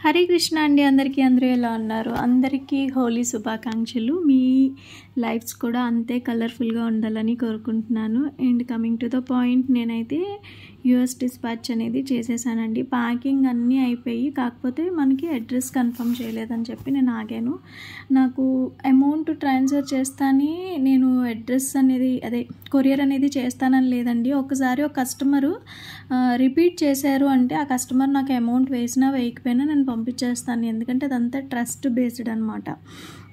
హరే కృష్ణ అండి. అందరూ ఎలా ఉన్నారు? అందరికీ హోలీ శుభాకాంక్షలు. మీ లైఫ్స్ కూడా అంతే కలర్ఫుల్గా ఉండాలని కోరుకుంటున్నాను. And coming to the point, నేనైతే యూఎస్ డిస్పాచ్ అనేది చేసేసానండి. ప్యాకింగ్ అన్నీ అయిపోయి, కాకపోతే మనకి అడ్రస్ కన్ఫర్మ్ చేయలేదని చెప్పి నేను ఆగాను. నాకు అమౌంట్ ట్రాన్స్ఫర్ చేస్తానే నేను అడ్రస్ అనేది కొరియర్ అనేది చేస్తానని లేదండి. ఒకసారి ఒక కస్టమరు రిపీట్ చేశారు అంటే ఆ కస్టమర్ నాకు అమౌంట్ వేసినా వేయకపోయినా నేను పంపించేస్తాను. ఎందుకంటే అదంతా ట్రస్ట్ బేస్డ్ అనమాట.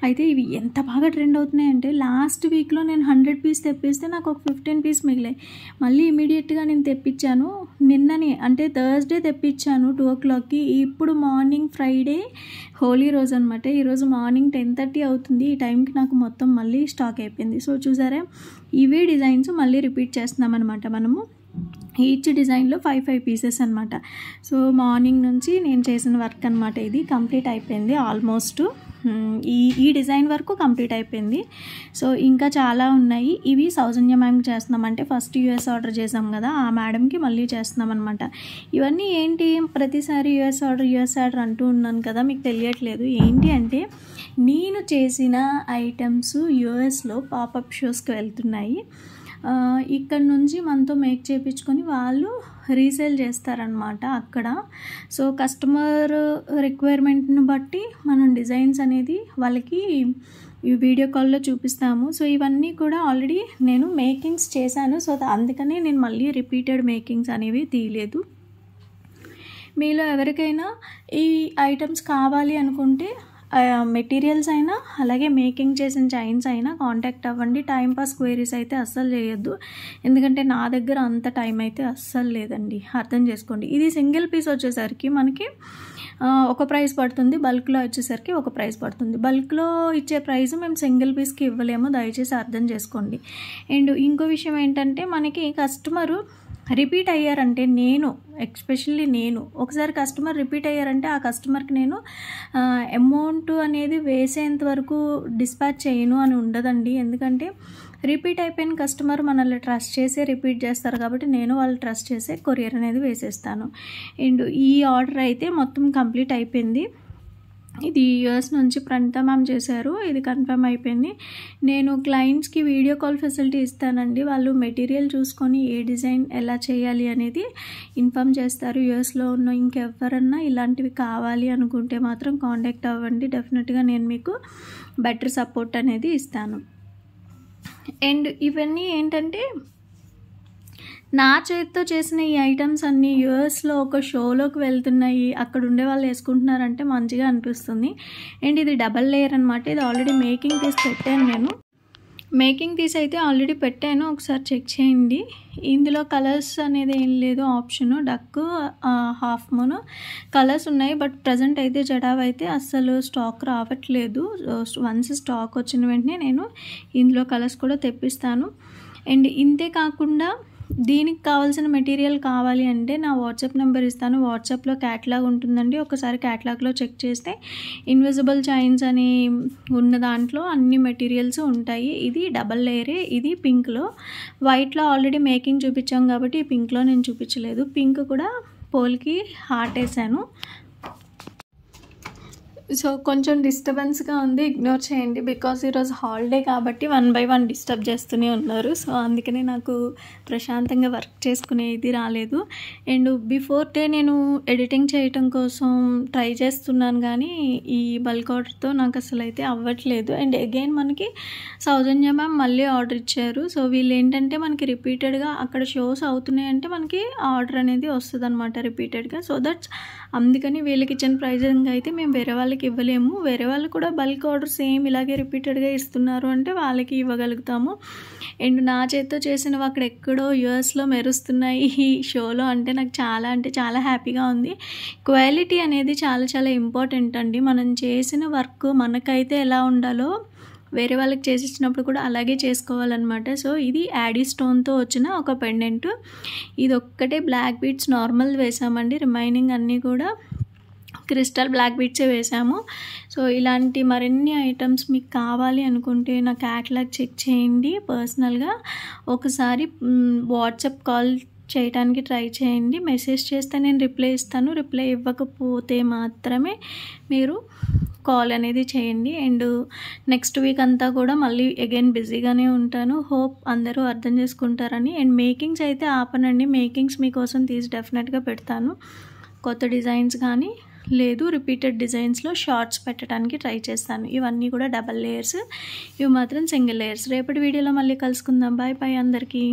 అయితే ఇవి ఎంత బాగా ట్రెండ్ అవుతున్నాయంటే, లాస్ట్ వీక్లో నేను 100 పీస్ తెప్పిస్తే నాకు ఒక 15 పీస్ మిగిలాయి. మళ్ళీ ఇమీడియట్గా నేను తెప్పించాను. నిన్ననే అంటే థర్స్డే తెప్పించాను 2 o'clockకి. ఇప్పుడు మార్నింగ్ ఫ్రైడే హోలీ రోజు అనమాట. ఈరోజు మార్నింగ్ 10:30 అవుతుంది. ఈ టైంకి నాకు మొత్తం మళ్ళీ స్టాక్ అయిపోయింది. సో చూసారా, ఇవే డిజైన్స్ మళ్ళీ రిపీట్ చేస్తున్నాం అనమాట మనము. ఈచ్ డిజైన్లో 5 పీసెస్ అనమాట. సో మార్నింగ్ నుంచి నేను చేసిన వర్క్ అనమాట. ఇది కంప్లీట్ అయిపోయింది ఆల్మోస్ట్. ఈ డిజైన్ వరకు కంప్లీట్ అయిపోయింది. సో ఇంకా చాలా ఉన్నాయి. ఇవి సౌజన్య మ్యామ్కి చేస్తున్నాం. అంటే ఫస్ట్ యూఎస్ ఆర్డర్ చేసాం కదా, ఆ మేడంకి మళ్ళీ చేస్తున్నాం అనమాట. ఇవన్నీ ఏంటి, ప్రతిసారి యూఎస్ ఆర్డర్ అంటూ ఉన్నాను కదా, మీకు తెలియట్లేదు. ఏంటి అంటే, నేను చేసిన ఐటమ్స్ యూఎస్లో పాపప్ షోస్కి వెళ్తున్నాయి. ఇక్కడ నుంచి మనతో మేక్ చేయించుకొని వాళ్ళు రీసేల్ చేస్తారనమాట అక్కడ. సో కస్టమర్ రిక్వైర్మెంట్ని బట్టి మనం డిజైన్స్ అనేది వాళ్ళకి ఈ వీడియో కాల్లో చూపిస్తాము. సో ఇవన్నీ కూడా ఆల్రెడీ నేను మేకింగ్స్ చేశాను. సో అందుకనే నేను మళ్ళీ రిపీటెడ్ మేకింగ్స్ అనేవి తీయలేదు. మీలో ఎవరికైనా ఈ ఐటమ్స్ కావాలి అనుకుంటే మెటీరియల్స్ అయినా అలాగే మేకింగ్ చేసిన చైన్స్ అయినా కాంటాక్ట్ అవ్వండి. టైంపాస్ క్వైరీస్ అయితే అస్సలు చేయొద్దు. ఎందుకంటే నా దగ్గర అంత టైం అయితే అస్సలు లేదండి, అర్థం చేసుకోండి. ఇది సింగిల్ పీస్ వచ్చేసరికి మనకి ఒక ప్రైస్ పడుతుంది, బల్క్లో వచ్చేసరికి ఒక ప్రైస్ పడుతుంది. బల్క్లో ఇచ్చే ప్రైస్ మేము సింగిల్ పీస్కి ఇవ్వలేము, దయచేసి అర్థం చేసుకోండి. అండ్ ఇంకో విషయం ఏంటంటే, మనకి కస్టమరు రిపీట్ అయ్యారంటే, ఎస్పెషల్లీ నేను ఒకసారి కస్టమర్ రిపీట్ అయ్యారంటే ఆ కస్టమర్కి నేను అమౌంట్ అనేది వేసేంత వరకు డిస్పాచ్ చేయను అని ఉండదండి. ఎందుకంటే రిపీట్ అయిపోయిన కస్టమర్ మనల్ని ట్రస్ట్ చేసే రిపీట్ చేస్తారు కాబట్టి నేను వాళ్ళు ట్రస్ట్ చేసే కొరియర్ అనేది వేసేస్తాను. అండ్ ఈ ఆర్డర్ అయితే మొత్తం కంప్లీట్ అయిపోయింది. ఇది యూఎస్ నుంచి ప్రణీత మ్యామ్ చేశారు. ఇది కన్ఫర్మ్ అయిపోయింది. నేను క్లయింట్స్కి వీడియో కాల్ ఫెసిలిటీ ఇస్తానండి. వాళ్ళు మెటీరియల్ చూసుకొని ఏ డిజైన్ ఎలా చేయాలి అనేది ఇన్ఫామ్ చేస్తారు. యూఎస్లో ఉన్న ఇంకెవరన్నా ఇలాంటివి కావాలి అనుకుంటే మాత్రం కాంటాక్ట్ అవ్వండి. డెఫినెట్గా నేను మీకు బెటర్ సపోర్ట్ అనేది ఇస్తాను. అండ్ ఇవన్నీ ఏంటంటే, నా చేతితో చేసిన ఈ ఐటమ్స్ అన్నీ యూఎస్లో ఒక షోలోకి వెళ్తున్నాయి, అక్కడ ఉండే వాళ్ళు వేసుకుంటున్నారంటే మంచిగా అనిపిస్తుంది. అండ్ ఇది డబల్ లేయర్ అనమాట. ఇది ఆల్రెడీ మేకింగ్ తీసి పెట్టాను. నేను మేకింగ్ తీసి అయితే ఆల్రెడీ పెట్టాను, ఒకసారి చెక్ చేయండి. ఇందులో కలర్స్ అనేది ఏం లేదు, ఆప్షను డక్, హాఫ్ మూన్ కలర్స్ ఉన్నాయి. బట్ ప్రజెంట్ అయితే జడావ్ అయితే అస్సలు స్టాక్ రావట్లేదు. వన్స్ స్టాక్ వచ్చిన వెంటనే నేను ఇందులో కలర్స్ కూడా తెప్పిస్తాను. అండ్ ఇంతే కాకుండా దీనికి కావాల్సిన మెటీరియల్ కావాలి అంటే నా వాట్సాప్ నెంబర్ ఇస్తాను. వాట్సాప్లో క్యాటలాగ్ ఉంటుందండి. ఒకసారి క్యాటలాగ్లో చెక్ చేస్తే ఇన్విజిబుల్ చైన్స్ అని ఉన్న దాంట్లో అన్ని మెటీరియల్స్ ఉంటాయి. ఇది డబల్ లేయరే. ఇది పింక్లో, వైట్లో ఆల్రెడీ మేకింగ్ చూపించాం కాబట్టి ఈ పింక్లో నేను చూపించలేదు. పింక్ కూడా పోల్కి హార్ట్ వేసాను. సో కొంచెం డిస్టర్బెన్స్గా ఉంది, ఇగ్నోర్ చేయండి. బికాజ్ ఈరోజు హాలిడే కాబట్టి 1 by 1 డిస్టర్బ్ చేస్తూనే ఉన్నారు. సో అందుకనే నాకు ప్రశాంతంగా వర్క్ చేసుకునే ఇది రాలేదు. అండ్ బిఫోర్ డే నేను ఎడిటింగ్ చేయటం కోసం ట్రై చేస్తున్నాను, కానీ ఈ బల్క్ ఆర్డర్తో నాకు అసలు అయితే అవ్వట్లేదు. అండ్ అగైన్ మనకి సౌజన్య మ్యామ్ మళ్ళీ ఆర్డర్ ఇచ్చారు. సో వీళ్ళు ఏంటంటే, మనకి రిపీటెడ్గా అక్కడ షోస్ అవుతున్నాయంటే మనకి ఆర్డర్ అనేది వస్తుంది అనమాట రిపీటెడ్గా. సో దట్స్ అందుకని వీళ్ళకి ఇచ్చిన ప్రైజింగ్ అయితే మేము వేరే వాళ్ళకి ఇవ్వలేము. వేరే వాళ్ళు కూడా బల్క్ ఆర్డర్ సేమ్ ఇలాగే రిపీటెడ్గా ఇస్తున్నారు అంటే వాళ్ళకి ఇవ్వగలుగుతాము. అండ్ నా చేతితో చేసినవి అక్కడ ఎక్కడో యూఎస్లో మెరుస్తున్నాయి ఈ షోలో అంటే నాకు చాలా హ్యాపీగా ఉంది. క్వాలిటీ అనేది చాలా ఇంపార్టెంట్ అండి. మనం చేసిన వర్క్ మనకైతే ఎలా ఉండాలో వేరే వాళ్ళకి చేసిచ్చినప్పుడు కూడా అలాగే చేసుకోవాలన్నమాట. సో ఇది యాడీ స్టోన్తో వచ్చిన ఒక పెండెంట్. ఇది ఒక్కటే బ్లాక్ బీడ్స్ నార్మల్ వేసామండి, రిమైనింగ్ అన్నీ కూడా క్రిస్టల్ బ్లాక్ బీడ్సే వేసాము. సో ఇలాంటి మరిన్ని ఐటమ్స్ మీకు కావాలి అనుకుంటే నా క్యాటలాగ్ చెక్ చేయండి. పర్సనల్గా ఒకసారి వాట్సాప్ కాల్ చేయడానికి ట్రై చేయండి. మెసేజ్ చేస్తే నేను రిప్లై ఇస్తాను. రిప్లై ఇవ్వకపోతే మాత్రమే మీరు కాల్ అనేది చేయండి. అండ్ నెక్స్ట్ వీక్ అంతా కూడా మళ్ళీ అగైన్ బిజీగానే ఉంటాను. హోప్ అందరూ అర్థం చేసుకుంటారని. అండ్ మేకింగ్స్ అయితే ఆపనండి. మేకింగ్స్ మీకోసం తీసి డెఫినెట్గా పెడతాను. కొత్త డిజైన్స్ కానీ లేదు రిపీటెడ్ డిజైన్స్లో షార్ట్స్ పెట్టడానికి ట్రై చేస్తాను. ఇవన్నీ కూడా డబల్ లేయర్స్, ఇవి మాత్రం సింగిల్ లేయర్స్. రేపటి వీడియోలో మళ్ళీ కలుసుకుందాం. బాయ్ బాయ్ అందరికీ.